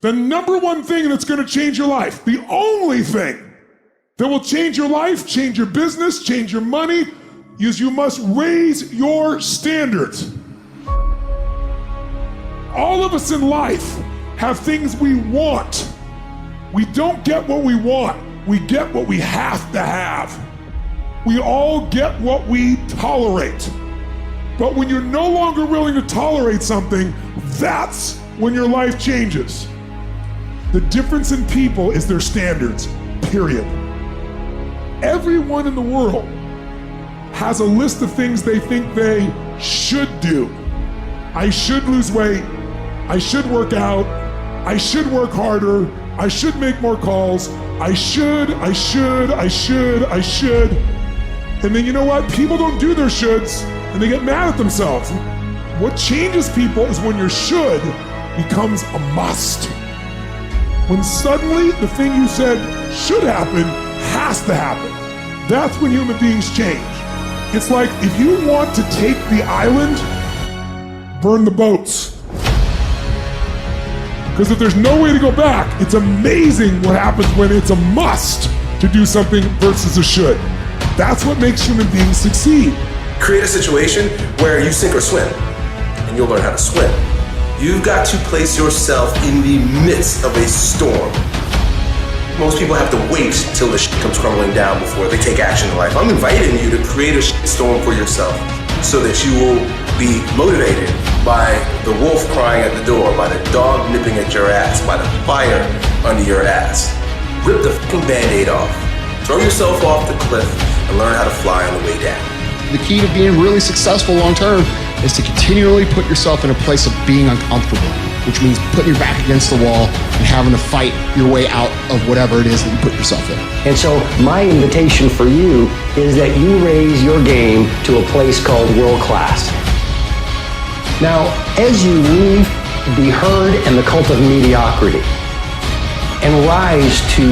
The number one thing that's gonna change your life, the only thing that will change your life, change your business, change your money, is you must raise your standards. All of us in life have things we want. We don't get what we want, we get what we have to have. We all get what we tolerate. But when you're no longer willing to tolerate something, that's when your life changes. The difference in people is their standards, period. Everyone in the world has a list of things they think they should do. I should lose weight, I should work out, I should work harder, I should make more calls, I should. And then you know what? People don't do their shoulds and they get mad at themselves. What changes people is when your should becomes a must. When suddenly the thing you said should happen has to happen. That's when human beings change. It's like if you want to take the island, burn the boats. Because if there's no way to go back, it's amazing what happens when it's a must to do something versus a should. That's what makes human beings succeed. Create a situation where you sink or swim, and you'll learn how to swim. You've got to place yourself in the midst of a storm. Most people have to wait till the shit comes crumbling down before they take action in life. I'm inviting you to create a shit storm for yourself so that you will be motivated by the wolf crying at the door, by the dog nipping at your ass, by the fire under your ass. Rip the fucking Band-Aid off. Throw yourself off the cliff and learn how to fly on the way down. The key to being really successful long term is to continually put yourself in a place of being uncomfortable, which means putting your back against the wall and having to fight your way out of whatever it is that you put yourself in. And so my invitation for you is that you raise your game to a place called world class. Now, as you leave the herd and the cult of mediocrity and rise to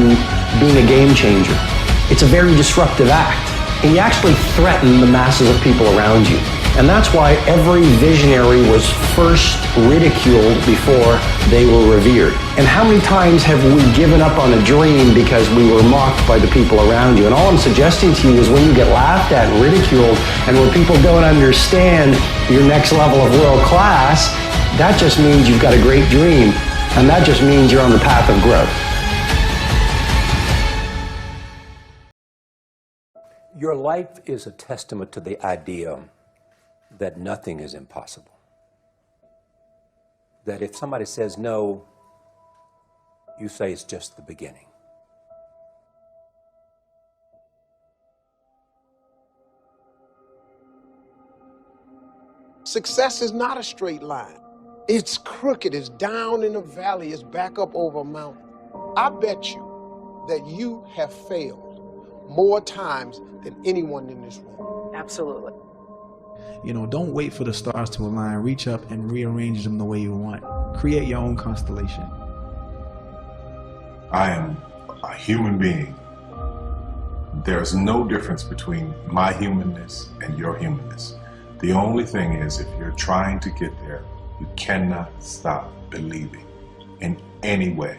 being a game changer, it's a very disruptive act. And you actually threaten the masses of people around you. And that's why every visionary was first ridiculed before they were revered. And how many times have we given up on a dream because we were mocked by the people around you? And all I'm suggesting to you is when you get laughed at and ridiculed, and when people don't understand your next level of world class, that just means you've got a great dream. And that just means you're on the path of growth. Your life is a testament to the idea that nothing is impossible. That if somebody says no, you say it's just the beginning. Success is not a straight line. It's crooked, it's down in a valley, it's back up over a mountain. I bet you that you have failed more times than anyone in this room. Absolutely. You know, don't wait for the stars to align. Reach up and rearrange them the way you want. Create your own constellation. I am a human being. There's no difference between my humanness and your humanness. The only thing is, if you're trying to get there, you cannot stop believing in any way.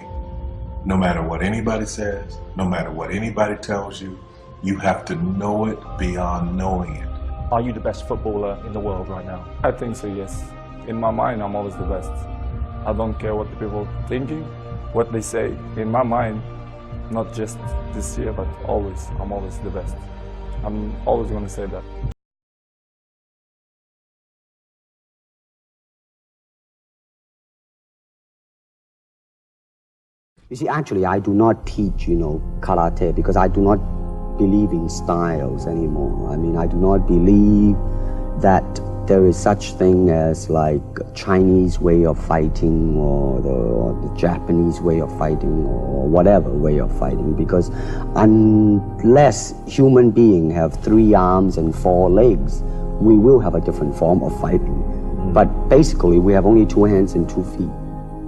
No matter what anybody says, no matter what anybody tells you, you have to know it beyond knowing it. Are you the best footballer in the world right now? I think so, yes. In my mind, I'm always the best. I don't care what the people are thinking, what they say. In my mind, not just this year, but always, I'm always the best. I'm always going to say that. You see, actually, I do not teach, karate because I do not believe in styles anymore. I mean, I do not believe that there is such thing as like Chinese way of fighting or the Japanese way of fighting or whatever way of fighting, because unless human beings have 3 arms and 4 legs, we will have a different form of fighting. But basically, we have only 2 hands and 2 feet.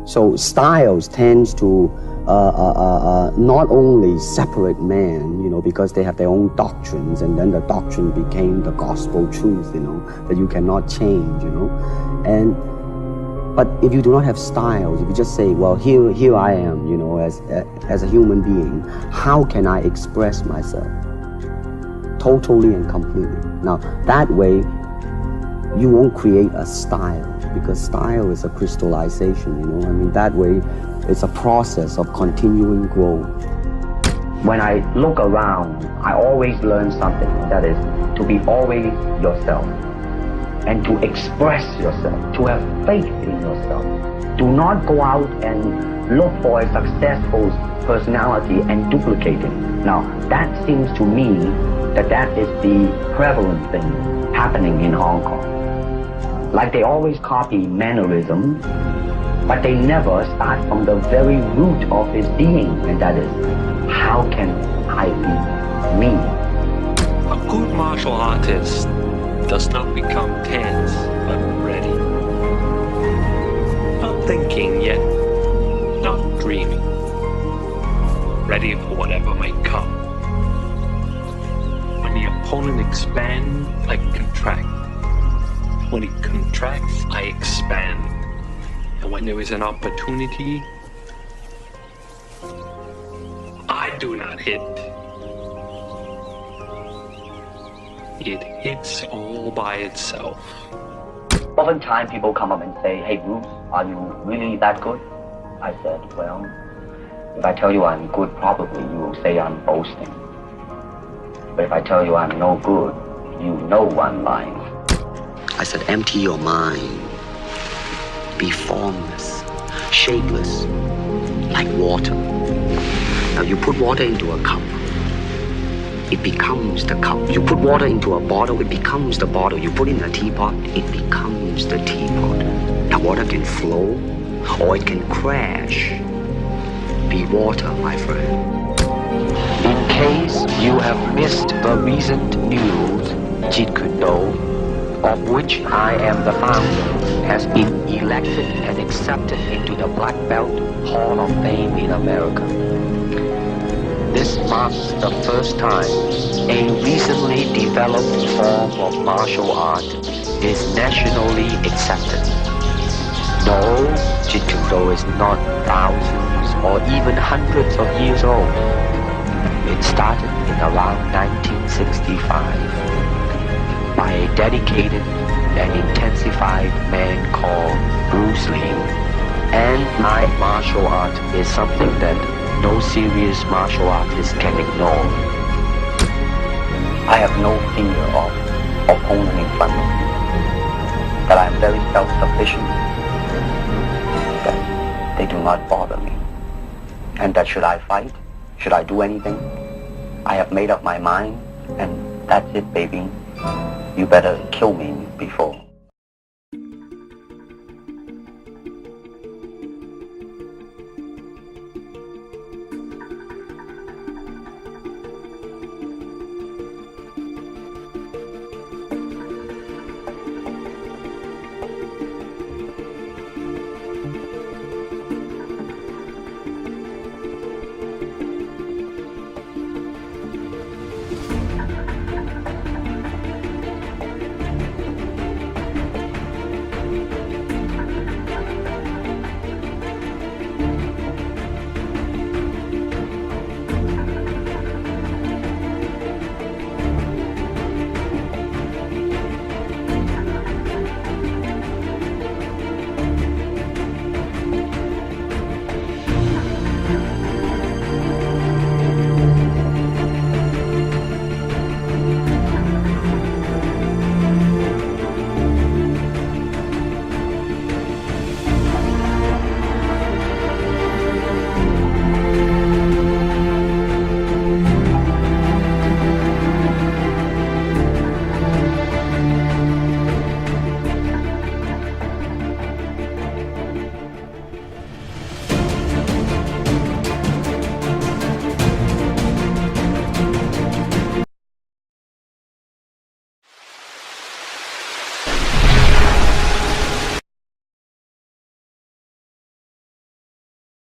So styles tends to not only separate man, because they have their own doctrines, and then the doctrine became the gospel truth, that you cannot change, And But if you do not have styles, if you just say, well, here I am, you know, as a human being, how can I express myself totally and completely? Now, that way, you won't create a style, because style is a crystallization, you know. I mean, that way, it's a process of continuing growth. When I look around, I always learn something, and that is to be always yourself. And to express yourself, to have faith in yourself. Do not go out and look for a successful personality and duplicate it. Now, that seems to me that is the prevalent thing happening in Hong Kong. Like they always copy mannerism, but they never start from the very root of his being, and that is, how can I be me? A good martial artist does not become tense, but ready. Not thinking yet, not dreaming. Ready for whatever might come. When the opponent expands, I contract. When it contracts, I expand. And when there is an opportunity, I do not hit. It hits all by itself. Oftentimes people come up and say, hey Bruce, are you really that good? I said, well, if I tell you I'm good, probably you will say I'm boasting. But if I tell you I'm no good, you know I'm lying. I said, empty your mind. Be formless, shapeless, like water. Now you put water into a cup. It becomes the cup. You put water into a bottle, it becomes the bottle. You put in a teapot, it becomes the teapot. Now water can flow, or it can crash. Be water, my friend. In case you have missed the recent news, Jeet Kune Do, of which I am the founder, has been elected and accepted into the Black Belt Hall of Fame in America. This marks the first time a recently developed form of martial art is nationally accepted. No, Jeet Kune Do is not thousands or even hundreds of years old. It started in around 1965 by a dedicated and intensified man called Bruce Lee. And my martial art is something that no serious martial artist can ignore. I have no fear of opponent in front of me. That I am very self-sufficient. That they do not bother me. And that should I fight, should I do anything, I have made up my mind, and that's it, baby. You better kill me before.